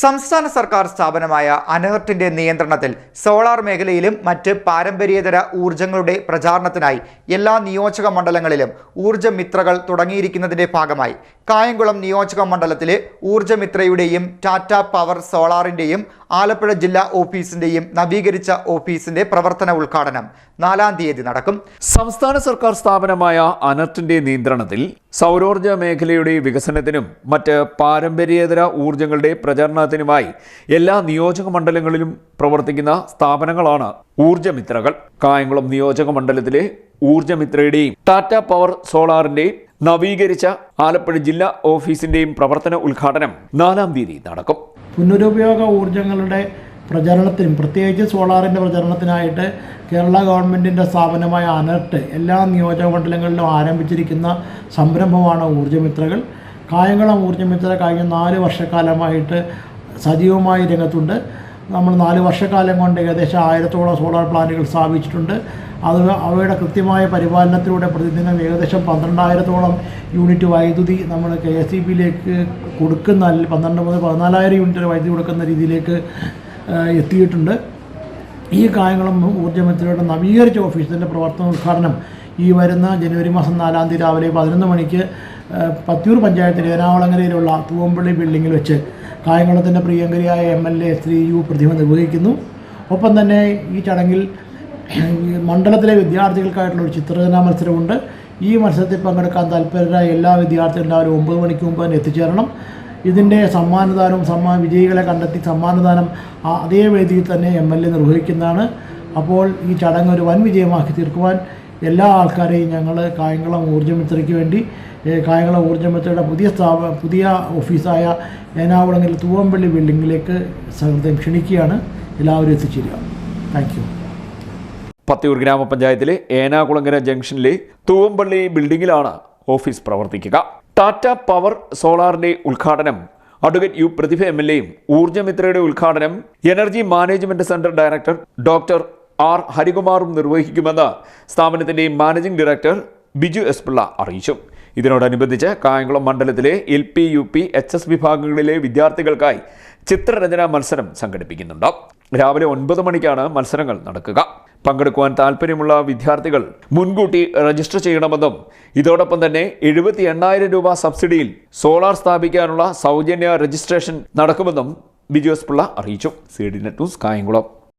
സംസ്ഥാന സർക്കാർ സ്ഥാപനമായ അനർട്ടിന്റെ നിയന്ത്രണത്തിൽ സോളാർ മേഖലയിലും മറ്റ് പാരമ്പര്യേതര ഊർജ്ജങ്ങളുടെ പ്രചാരണത്തിനായി എല്ലാ നിയോജക മണ്ഡലങ്ങളിലും ഊർജ്ജമിത്രകൾ തുടങ്ങിയിരിക്കുന്നതിന്റെ ഭാഗമായി കായംകുളം നിയോജക മണ്ഡലത്തിലെ ഊർജ്ജമിത്രയുടെയും ടാറ്റ പവർ സോളാറിന്റെയും ആലപ്പുഴ ജില്ലാ ഓഫീസിന്റെയും നവീകരിച്ച ഓഫീസിന്റെ പ്രവർത്തന ഉദ്ഘാടനം 4-ാം തീയതി നടക്കും. സംസ്ഥാന സർക്കാർ സ്ഥാപനമായ അനർട്ടിന്റെ നിയന്ത്രണത്തിൽ സൗരോർജ്ജ മേഖലയുടെ വികസനത്തിനും മറ്റ് പാരമ്പര്യേതര ഊർജ്ജങ്ങളുടെ പ്രചാരണത്തിനുമായി എല്ലാ നിയോജക മണ്ഡലങ്ങളിലും പ്രവർത്തിക്കുന്ന സ്ഥാപനങ്ങളാണ് ഊർജ്ജമിത്രകൾ. കായംകുളം നിയോജക മണ്ഡലത്തിലെ ഊർജ്ജമിത്രയുടെയും ടാറ്റ പവർ സോളാറിന്റെയും നവീകരിച്ച ആലപ്പുഴ ജില്ലാ ഓഫീസിന്റെയും പ്രവർത്തന ഉദ്ഘാടനം 4-ാം തീയതി നടക്കും. പുനരുപയോഗ ഊർജ്ജങ്ങളുടെ പ്രചരണത്തിനും പ്രത്യേകിച്ച് സോളാറിൻ്റെ പ്രചരണത്തിനായിട്ട് കേരള ഗവൺമെൻറ്റിൻ്റെ സ്ഥാപനമായ അനർട്ട് എല്ലാ നിയോജക മണ്ഡലങ്ങളിലും ആരംഭിച്ചിരിക്കുന്ന സംരംഭമാണ് ഊർജ്ജമിത്രകൾ. കായംകുളം ഊർജ്ജമിത്ര കഴിഞ്ഞ 4 വർഷക്കാലമായിട്ട് സജീവമായി രംഗത്തുണ്ട്. നമ്മൾ 4 വർഷക്കാലം കൊണ്ട് ഏകദേശം 1000-ഓളം സോളാർ പ്ലാന്റുകൾ സ്ഥാപിച്ചിട്ടുണ്ട്. അവയുടെ കൃത്യമായ പരിപാലനത്തിലൂടെ പ്രതിദിനം ഏകദേശം 12,000-ഓളം യൂണിറ്റ് വൈദ്യുതി നമ്മൾ KSEBിയിലേക്ക് കൊടുക്കുന്ന 12 മുതൽ 14,000 യൂണിറ്റ് വൈദ്യുതി കൊടുക്കുന്ന രീതിയിലേക്ക് എത്തിയിട്ടുണ്ട്. ഈ കായംകുളം ഊർജ്ജമിത്രയുടെ നവീകരിച്ച ഓഫീസിൻ്റെ പ്രവർത്തന ഉദ്ഘാടനം ഈ വരുന്ന ജനുവരി മാസം 4-ാം തീയതി രാവിലെ 11 മണിക്ക് പത്തിയൂർ പഞ്ചായത്തിലെ ഏനാവളങ്ങരയിലുള്ള തൂവമ്പള്ളി ബിൽഡിങ്ങിൽ വെച്ച് കായംകുളത്തിൻ്റെ പ്രിയങ്കരിയായ MLA ശ്രീ U പ്രതിഭ നിർവഹിക്കുന്നു. ഒപ്പം തന്നെ ഈ ചടങ്ങിൽ മണ്ഡലത്തിലെ വിദ്യാർത്ഥികൾക്കായിട്ടുള്ള ഒരു ചിത്രരചനാ മത്സരമുണ്ട്. ഈ മത്സരത്തിൽ പങ്കെടുക്കാൻ താല്പര്യരായ എല്ലാ വിദ്യാർത്ഥികളും രാവിലെ 9 മണിക്ക് മുമ്പ് തന്നെ എത്തിച്ചേരണം. ഇതിൻ്റെ സമ്മാനദാനവും വിജയികളെ കണ്ടെത്തി സമ്മാനദാനം അതേ വേദിയിൽ തന്നെ MLA നിർവഹിക്കുന്നതാണ്. അപ്പോൾ ഈ ചടങ്ങ് ഒരു വൻ വിജയമാക്കി തീർക്കുവാൻ എല്ലാ ആൾക്കാരെയും ഞങ്ങൾ കായംകുളം ഊർജ്ജമിത്രയ്ക്ക് വേണ്ടി കായംകുളം ഊർജ്ജമിത്രയുടെ പുതിയ ഓഫീസായ ഏനാകുളങ്ങര തൂവമ്പള്ളി ബിൽഡിങ്ങിലേക്ക് സഹൃദയം ക്ഷണിക്കുകയാണ്. എല്ലാവരും എത്തിച്ചേരുക. Thank you. പത്തിയൂർ ഗ്രാമപഞ്ചായത്തിലെ ഏനാകുളങ്ങര ജംഗ്ഷനിലെ തൂവമ്പള്ളി ബിൽഡിങ്ങിലാണ് ഓഫീസ് പ്രവർത്തിക്കുക. ടാറ്റ പവർ സോളാറിന്റെ ഉദ്ഘാടനം അഡ്വക്കേറ്റ് U പ്രതിഭ MLAയും ഊർജ്ജമിത്രയുടെ ഉദ്ഘാടനം energy management centre director doctor R ഹരികുമാറും നിർവഹിക്കുമെന്ന് സ്ഥാപനത്തിന്റെ managing director Biju S Pillai അറിയിച്ചു. ഇതിനോടനുബന്ധിച്ച് കായംകുളം മണ്ഡലത്തിലെ LP, UP, HS വിഭാഗങ്ങളിലെ വിദ്യാർത്ഥികൾക്കായി ചിത്രരചനാ മത്സരം സംഘടിപ്പിക്കുന്നുണ്ട്. രാവിലെ 9 മണിക്കാണ് മത്സരങ്ങൾ നടക്കുക. പങ്കെടുക്കുവാൻ താല്പര്യമുള്ള വിദ്യാർത്ഥികൾ മുൻകൂട്ടി രജിസ്റ്റർ ചെയ്യണമെന്നും ഇതോടൊപ്പം തന്നെ 78,000 രൂപ സബ്സിഡിയിൽ സോളാർ സ്ഥാപിക്കാനുള്ള സൗജന്യ രജിസ്ട്രേഷൻ നടക്കുമെന്നും ബിജു എസ് പിള്ള അറിയിച്ചു. CDNet news, Kayamkulam.